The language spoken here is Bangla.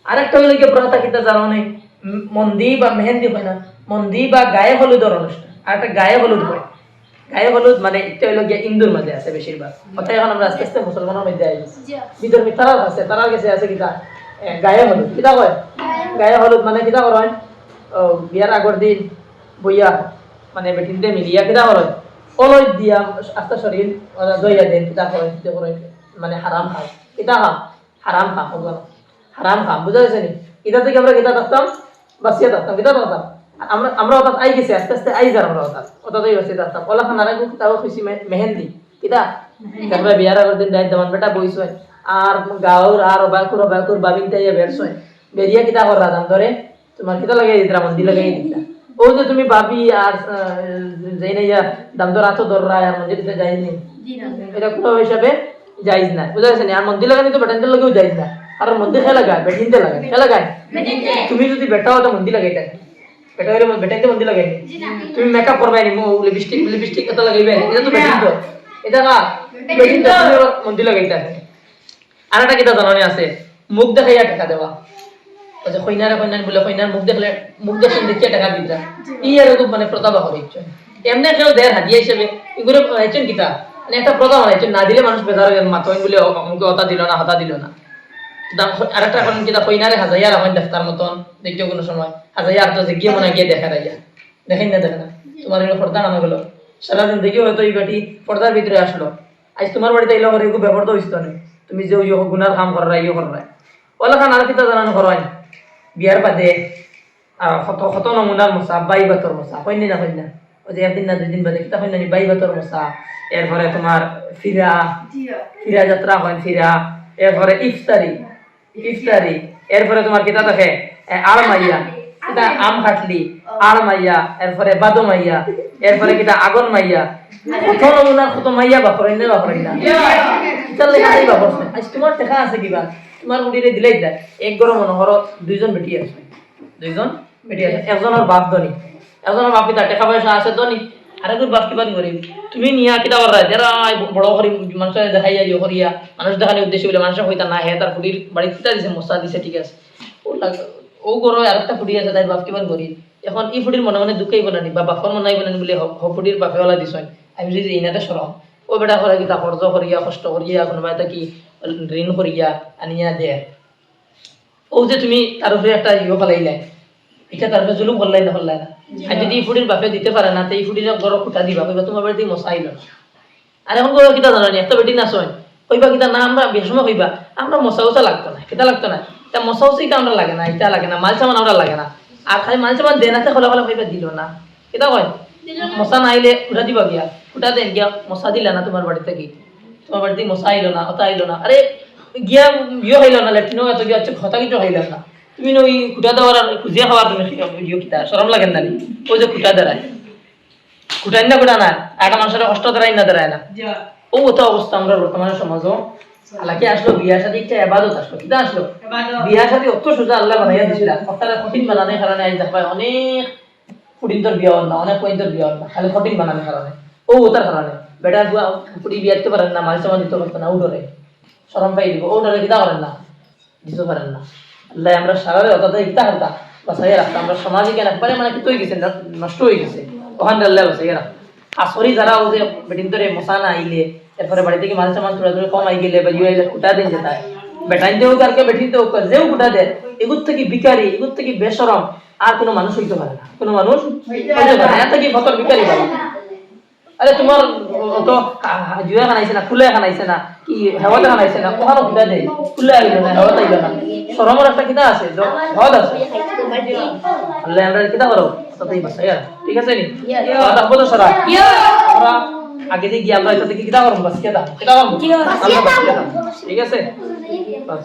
আরেকটা হলো কি প্রথা কিতা জানো না, মন্দি বা মেহেন্দি হয় না, মন্দি বা গায়ে হলুদের অনুষ্ঠান, আর একটা গায়ে হলুদ হয়। গায়ে হলুদ মানে এটা হলো গিয়ে ইন্দুর মাঝে আছে বেশিরভাগ, অর্থাৎ এখন আমরা আস্তে আস্তে মুসলমানের মধ্যে আইছি, বিধর্মী তারাও আছে, তারার কাছে আছে কিতা গায়ে হলুদ। কিতা হয় গায়ে হলুদ মানে কিতা করা হয়, বিয়ার আগর দিন বইয়া মানে বেটিনতে মিলিয়া কিতা করা হয়, অলই দিয়া আস্তা শরীর দইয়া দেন, কিতা করে কিতা করে মানে হারাম খায়, কিতা খা হারাম খা হলো হারাম খা, বুঝা গেছে নি? এটা থেকে আমরা কিতা থাকতাম, বাঁচিয়ে থাকতাম, কিতা থাকতাম আমরা, আমরা অর্থাৎ আই গেছি আস্তে আস্তে আই যার আমরা অর্থাৎই বাঁচিয়ে থাকতাম। ওলা খান আর তাও খুশি মেহেন্দি কিতা তারপরে বিয়ার আগের দিন দায়িত্ব মান বেটা বইস হয়, আর গাঁর আর অবাকুর বাবিন তাইয়া বেরস হয়, বেরিয়া কিতা করা দাম ধরে তোমার কিতা লাগাই দিতা, মন্দি লাগাই দিতা। ও যে তুমি ভাবি আর যাই না ইয়া দাম ধর আছো ধর আর মন্দির দিতে যাইনি, এটা কোনো হিসাবে যাইজ না, বুঝা গেছে নি? আর মন্দির লাগানি তো বেটানদের লগেও যাইজ না, আর মন্দির খেলা গায় বেটিনতে লাগায়, খেলা গায় তুমি যদি বেটা হতো মন্দির লাগাইতে, বেটা হলে বেটাইতে মন্দির লাগাই, তুমি মেকআপ করবাই নি, লিপস্টিক লিপস্টিক এত লাগাইবে, এটা তো বেটিন তো, এটা না বেটিন তো তুমি মন্দির লাগাইতে আছে। আর একটা কিতা জানানি আছে, মুখ দেখাইয়া টাকা দেওয়া, যে কইনারে কইনান বলে কইনার মুখ দেখলে মুখ দেখে দেখিয়ে টাকা দিতা, ই আর খুব মানে প্রতাপ হবে ইচ্ছা, এমনি কেউ দেয় হাদিয়া হিসেবে এগুলো আইছেন কিতা মানে একটা প্রতাপ আইছেন, না দিলে মানুষ বেজার হয়ে মাতইন বলে অমুকে হতা দিল না হতা দিল না। আর একটা এখন কিতা কইনারে হাজাইয়া রাখেন ডাক্তার মতন দেখিও কোনো সময় হাজাইয়া তো যে গিয়ে মনে গিয়ে দেখা রাইয়া দেখেন না, দেখে না তোমার এগুলো পর্দা নামে গেলো, সারাদিন দেখিও হয়তো এই বেটি পর্দার ভিতরে আসলো, আজ তোমার বাড়িতে এলো করে এগুলো ব্যবহার তো হইতো না, তুমি যে ওই গুনার কাম করা ইয়ে করা ওলা খান আর কিতা জানানো করাই বিয়ার বাদে কত কত নমুনার মশা, বাই বাতর মশা কইনি না কইনা, ওই যে একদিন না দুই দিন বাদে কিতা কইনা বাই বাতর মশা, এরপরে তোমার ফিরা ফিরা যাত্রা হয়, ফিরা এরপরে ইফতারি ইফতারি, এরপরে তোমার কিতা দেখে আড় মাইয়া, কিতা আম খাটলি আড় মাইয়া, এরপরে বাদো মাইয়া, এরপরে কিতা আগন মাইয়া, কত নমুনার কত মাইয়া বাপরাই না বাপরাই না, কিতা লেখা নাই বাপর। আজ তোমার দেখা আছে কিবা তোমার মুড়িরে দিলেই যায় এক গরম মনোহর দুইজন বেটি আছে, দুইজন বেটি আছে, একজনের বাপ ধনী, একজনের বাপ কিতা টাকা পয়সা আছে ধনী, আরেকজন বাপ কিবা গরিব, তুমি নিয়া কিতা করা যারা বড় করি মানুষের দেখাইয়া ইয়ে করিয়া মানুষ দেখানোর উদ্দেশ্য বলে মানুষের হইতা না হে তার ফুটির বাড়ি কিতা দিছে মশা দিছে, ঠিক আছে ও গরো আরেকটা ফুটি আছে তাই বাপ কিবা গরিব, এখন এই ফুটির মনে মনে দুঃখই বলানি বা বাপর মনে বলেনি বলে ফুটির বাপে ওলা দিছ, আমি যদি ইনাতে সরম ও বেটা করে কিতা কর্জ করিয়া কষ্ট করিয়া কোনোবা এটা কি ঋণ করিয়া আনিয়া দে, ও যে তুমি তার উপরে একটা ইয়ে ফেলাইলাই, এটা তার উপরে জুলুম করলাই না করলাই না, আর যদি এই ফুটির বাপে দিতে পারে না তো এই ফুটির গড় খুঁটা দিবা কইবা তোমার বাড়িতে মশা আইল না। আর এখন কইবা কিতা জানানি একটা বেটি নাচয় কইবা কিতা না আমরা বেশ সময় কইবা আমরা মশা উচা লাগতো না, কিতা লাগতো না, তা মশা উচা এটা আমরা লাগে না, এটা লাগে না, মাল সামান আমরা লাগে না, আর খালি মাল সামান দেনাতে হলে হলে কইবা দিল না, কিতা কয় মশা না আইলে উঠা দিবা গিয়া উঠা দেন গিয়া মশা দিলা না তোমার বাড়িতে কি, তোমার বাড়িতে মশা আইলো না ওটা আইলো না, আরে গিয়া ইয়ে হইল না লেট্রিনও এত গিয়া হচ্ছে খতা কিছু হইল না, তুমি ওই খুঁটা দেওয়ার আর খুঁজিয়া খাওয়া তুমি ইয়ে কিতা সরম লাগেন না, ওই যে খুঁটা দাঁড়ায় খুঁটাই না খুঁটা না একটা মানুষের কষ্ট দাঁড়াই না দাঁড়ায় না, ও তো অবস্থা আমরা বর্তমানে সমাজও আলাকে আসলো বিয়ার সাথে একটা এবাদত আসলো, কিতা আসলো বিয়ার সাথে অত সোজা আল্লাহ বানাইয়া দিছিল, আপনারা কঠিন বানানোর কারণে আজ দেখবা অনেক কুড়িন্তর বিয়া হল না, অনেক পয়েন্টর বিয়া হল না, খালি কঠিন বানানোর কারণে ও ওটার কারণে বেটা কুড়ি বিয়া দিতে পারেন না, মাল সামান দিতে পারতো না, ও ডরে সরম পাই দিব, ও ডরে কিতা করেন না দিতে পারেন না, আল্লাহ আমরা সারারে অর্থাৎ কিতা করতা বাসাইয়া রাখতাম, আমরা সমাজে কেন একবারে মানে কি হয়ে গেছে নষ্ট হয়ে গেছে, ওখানে আল্লাহ বাসাইয়া রাখতাম। আসরি যারা ও যে বেটিন্তরে মশা না আইলে এরপরে বাড়ি থেকে মাল সামান তোরা কম আই গেলে বা ইয়ে কুটা দিন যেটা বেটাইতেও কারকে বেটিতেও যেও কুটা দেয়, এগুর থেকে ভিখারি এগুর থেকে বেশরম আর কোনো মানুষ হইতে পারে না, কোনো মানুষ হইতে পারে না, এত কি ফতর ভিখারি বাবা। আরে তোমার তো জুয়া খানাইছে না খুলে খানাইছে না কি হেওয়াতে খানাইছে না, ওখানে কুটা দেয় খুলে আইল না হেওয়াতে আইল না, শরমের একটা কিতা আছে হদ আছে, আল্লাহ আমরা কিতা করো তাতেই বাসাই আর ঠিক আছে নি রাখবো তো সারা আমরা আগে দিয়ে গিয়ে আমরা এটা থেকে কিতা করবো বাস কেতা কিতা করবো ঠিক আছে বাস।